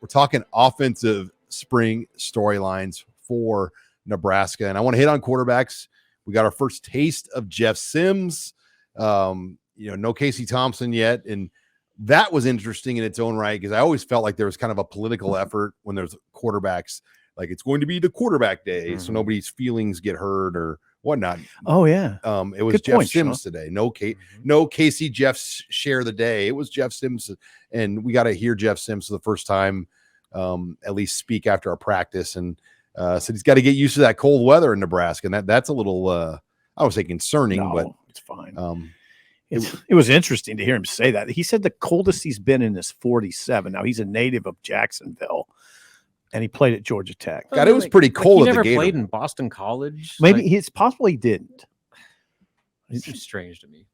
We're talking offensive spring storylines for Nebraska. And I want to hit on quarterbacks. We got our first taste of Jeff Sims. No Casey Thompson yet. And that was interesting in its own right, because I always felt like there was kind of a political effort when there's quarterbacks, like it's going to be the quarterback day, so nobody's feelings get hurt or whatnot. Oh yeah. It was Jeff Sims today. No Casey Jeffs share the day. It was Jeff Sims, and we got to hear Jeff Sims for the first time, at least speak after our practice, and said he's got to get used to that cold weather in Nebraska, and that's a little I would say concerning, but it's fine. It was interesting to hear him say that. He said the coldest he's been in is 47. Now he's a native of Jacksonville, and he played at Georgia Tech. God, it was pretty cold. He at the never Gator. played in Boston College. Maybe it's possible he didn't. It's strange to me.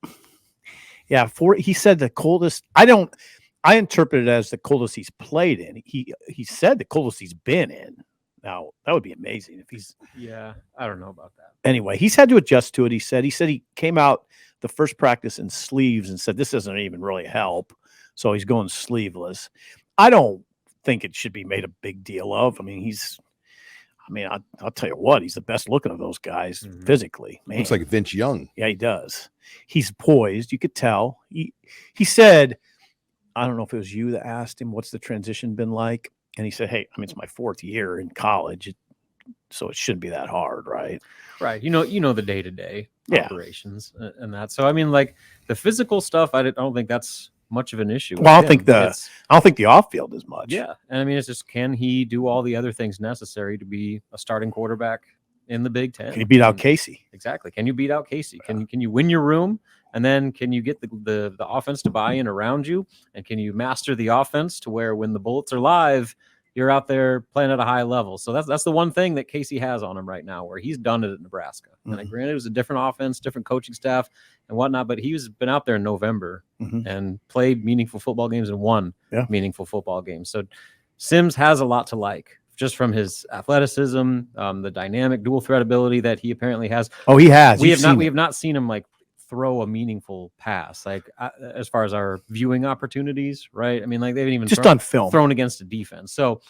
Yeah, he said the coldest. I interpret it as the coldest he's played in. He said the coldest he's been in. Now that would be amazing if he's. Yeah, I don't know about that. Anyway, he's had to adjust to it. He said he came out the first practice in sleeves and said this doesn't even really help, so he's going sleeveless. I don't think it should be made a big deal of. I mean, I'll tell you what, he's the best looking of those guys physically. Man. Looks like Vince Young. Yeah, he does. He's poised. You could tell. He said, I don't know if it was you that asked him, what's the transition been like? And he said, hey, it's my 4th year in college, so it shouldn't be that hard, right? Right. You know the day-to-day operations and that. So, like the physical stuff, I don't think that's much of an issue. Well, I don't think the off-field is much. Yeah. And it's just, can he do all the other things necessary to be a starting quarterback in the Big Ten? Can he beat out Casey? Exactly. Can you beat out Casey? Can you win your room? And then can you get the offense to buy in around you? And can you master the offense to where when the bullets are live, you're out there playing at a high level? So that's the one thing that Casey has on him right now, where he's done it at Nebraska. And granted, it was a different offense, different coaching staff and whatnot, but he's been out there in November and played meaningful football games and won meaningful football games. So Sims has a lot to like, just from his athleticism, the dynamic dual threat ability that he apparently has. Oh, he has. We have not seen him throw a meaningful pass, as far as our viewing opportunities, right? They haven't even just on film thrown against a defense. So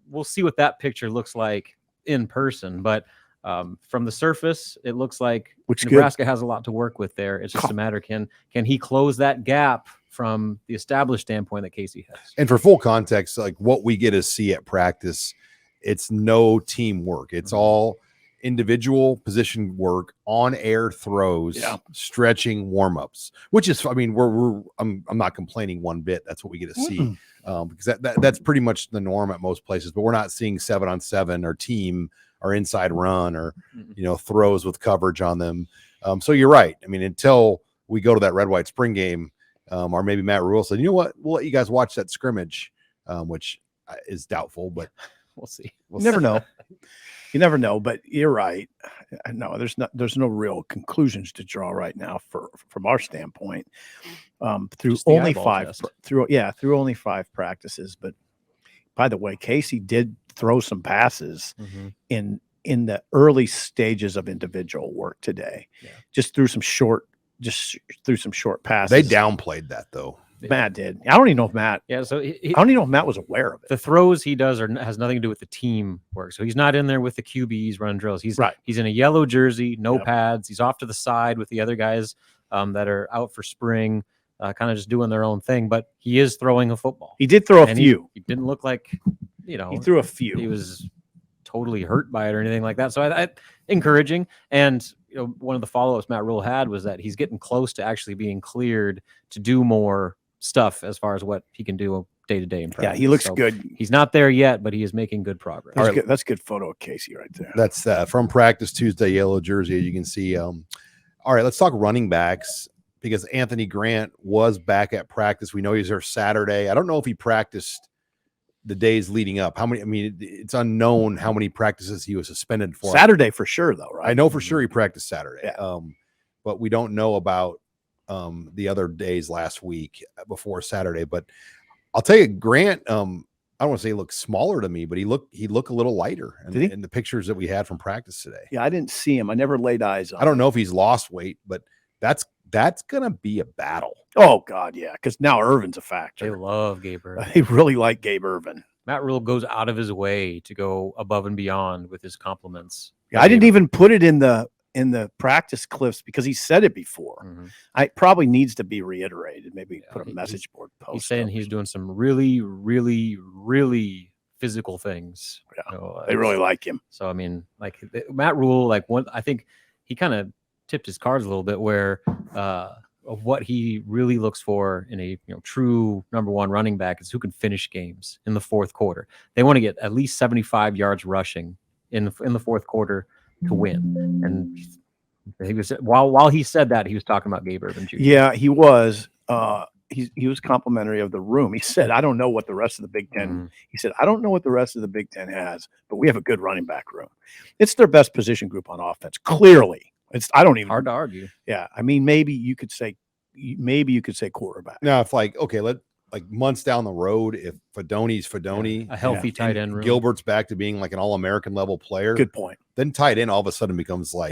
we'll see what that picture looks like in person. But from the surface, it looks like Nebraska has a lot to work with there. It's just a matter, can he close that gap from the established standpoint that Casey has? And for full context, what we get to see at practice, it's no teamwork. It's all individual position work, on air throws, stretching, warm-ups, which is, I'm not complaining one bit. That's what we get to see, because that's pretty much the norm at most places, but we're not seeing 7-on-7 or team or inside run or, throws with coverage on them. So you're right. Until we go to that red, white spring game, or maybe Matt Rule said, you know what, we'll let you guys watch that scrimmage, which is doubtful, but we'll see. You never know. You never know, but you're right. No, there's no real conclusions to draw right now from our standpoint. Through only 5 practices. But by the way, Casey did throw some passes in the early stages of individual work today. Yeah. Just threw some short passes. They downplayed that though. Matt did. I don't even know if Matt. Yeah, so I don't even know if Matt was aware of it. The throws he does has nothing to do with the team work. So he's not in there with the QBs running drills. He's in a yellow jersey, no pads. He's off to the side with the other guys that are out for spring, kind of just doing their own thing. But he is throwing a football. He did throw a few. He didn't look like, he threw a few. He was totally hurt by it or anything like that. So I encouraging. And one of the follow-ups Matt Rule had was that he's getting close to actually being cleared to do more stuff as far as what he can do day to day in practice. Yeah, he looks good. He's not there yet, but he is making good progress. That's a good photo of Casey right there. That's from practice Tuesday, yellow jersey, as you can see. All right, let's talk running backs, because Anthony Grant was back at practice. We know he's there Saturday. I don't know if he practiced the days leading up. It's unknown how many practices he was suspended for. Saturday for sure, though, right? I know for sure he practiced Saturday. Yeah. But we don't know about the other days last week before Saturday. But I'll tell you, Grant, I don't want to say he looked smaller to me, but he looked a little lighter in the pictures that we had from practice today. Yeah, I didn't see him. I never laid eyes on him. I don't know if he's lost weight, but that's gonna be a battle. Oh God, yeah, because now Irvin's a factor. They love Gabe Irvin. They really like Gabe Irvin. Matt Rule goes out of his way to go above and beyond with his compliments. Yeah, I didn't even put it in the practice clips because he said it before. Mhm. I probably needs to be reiterated. Maybe Yeah, put a message board post. He's saying up. he's doing some really, really, really physical things. Yeah, You know, they really like him. So I mean, like Matt Rule, like I think he kind of tipped his cards a little bit where of what he really looks for in a true number one running back is who can finish games in the fourth quarter. They want to get at least 75 yards rushing in the fourth quarter to win. And he was while he said that, he was talking about Gabe Ervin Jr. Yeah, he was. He was complimentary of the room. He said, "I don't know what the rest of the Big Ten." Mhm. He said, "I don't know what the rest of the Big Ten has, but we have a good running back room. It's their best position group on offense. Clearly, I don't even Hard to argue. Yeah, I mean, maybe you could say quarterback. Now, if like months down the road, if Fidoni's Fidoni, A healthy tight end room. Gilbert's back to being like an All-American level player. Good point. Then tight end all of a sudden becomes like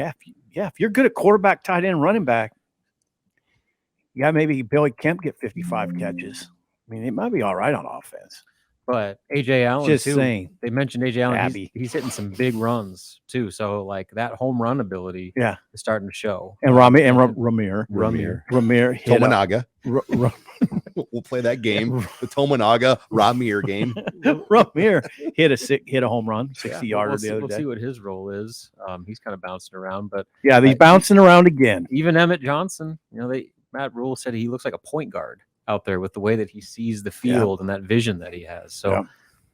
If you're good at quarterback, tight end, running back, maybe Billy Kemp get 55 catches. I mean, it might be all right on offense. But AJ Allen, Just too. saying. They mentioned AJ Allen. Abby. He's hitting some big runs too. So like that home run ability, Yeah, is starting to show. and Ramir hit Tominaga. a, We'll play that game, the Tominaga Ramir game. Ramir hit a home run, 60-yarder the other We'll day. see what his role is. He's kind of bouncing around, but Yeah, he's bouncing around again. even Emmett Johnson, Matt Rule said he looks like a point guard out there with the way that he sees the field and that vision that he has. So, I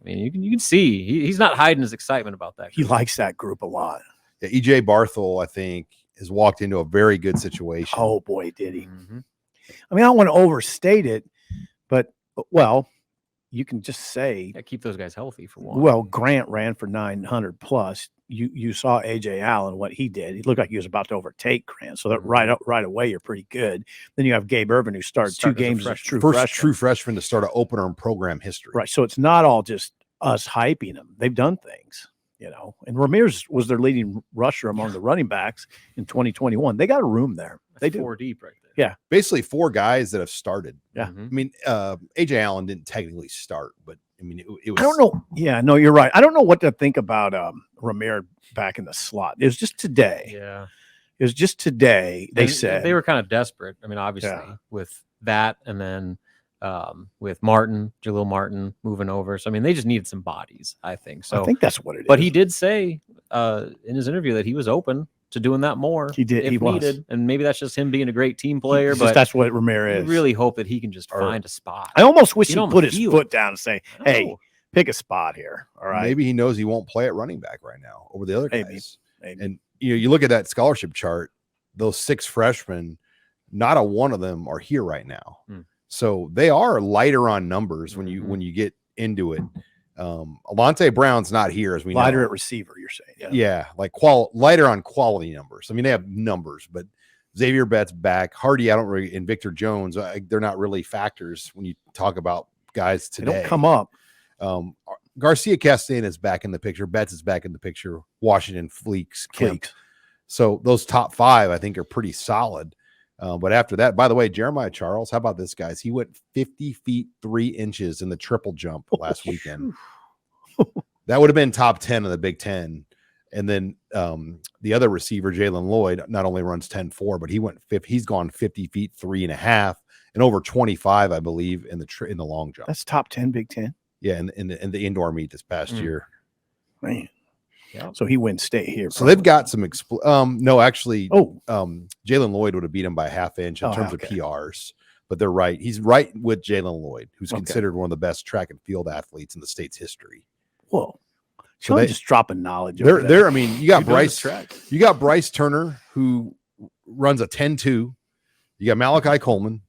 mean, you can see he's not hiding his excitement about that. He likes that group a lot. Yeah, EJ Barthel, I think, has walked into a very good situation. Oh boy, did he! Mhm. I mean, I don't want to overstate it, but you can just say, Keep those guys healthy for one. well, Grant ran for 900 plus. You saw AJ Allen, what he did. He looked like he was about to overtake Grant. So that right away, you're pretty good. Then you have Gabe Ervin, who started 2 games as true First freshman. true freshman to start an opener in program history. Right. So it's not all just us hyping them. They've done things, And Ramirez was their leading rusher among the running backs in 2021. They got a room there. They do. 4 deep right there. Yeah. Basically 4 guys that have started. Yeah. Mhm. I mean, AJ Allen didn't technically start, but I mean, it was. I don't know. Yeah, no, you're right. I don't know what to think about Ramirez back in the slot. It was just today. Yeah. It was just today. They said they were kind of desperate. I mean, obviously with that, and then with Jalil Martin moving over. So I mean, they just needed some bodies, I think. So I think that's what it is. But he did say in his interview that he was open to doing that more. He did. If He was. needed. And maybe that's just him being a great team player. But that's what Ramirez I is. really hope that he can just find a spot. I almost wish You he don't put his feel foot down and say, I "Hey, know. pick a spot here." All right. Maybe he knows he won't play at running back right now over the other guys. Maybe. And you look at that scholarship chart, those 6 freshmen, not a one of them are here right now. So they are lighter on numbers when you get into it. Alante Brown's not here, as we know. Lighter at receiver, you're saying. Yeah, like lighter on quality numbers. I mean, they have numbers, but Xavier Bett's back. Hardy, and Victor Jones, they're not really factors when you talk about guys today. They don't come up. Garcia Castan is back in the picture. Betts is back in the picture. Washington, Fleeks, Kemp. So those top 5, I think, are pretty solid. But after that, by the way, Jeremiah Charles, how about this, guys? He went 50 feet 3 inches in the triple jump last weekend. That would have been top 10 of the Big Ten. And then the other receiver, Jalen Lloyd, not only runs 10.4, but he's gone 50 feet 3.5 and over 25, I believe, in the long jump. That's top 10 Big Ten. Yeah, in the indoor meet this past year. Man. Yeah. So he wins state here. So they've got some no, actually, Jalen Lloyd would have beat him by half inch in terms of PRs. But they're right. He's right with Jalen Lloyd, who's considered one of the best track and field athletes in the state's history. Whoa. So they just dropping knowledge. They're I mean, you got Bryce Turner, who runs a 10.2. You got Malachi Coleman.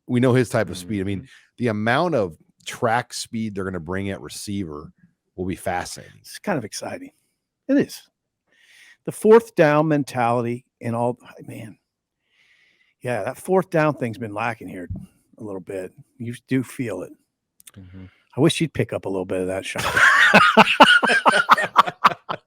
We know his type of speed. I mean, the amount of track speed they're going to bring at receiver will be fascinating. It's kind of exciting. It is. The 4th down mentality and all, man. Yeah, that 4th down thing's been lacking here a little bit. You do feel it. I wish you'd pick up a little bit of that shot.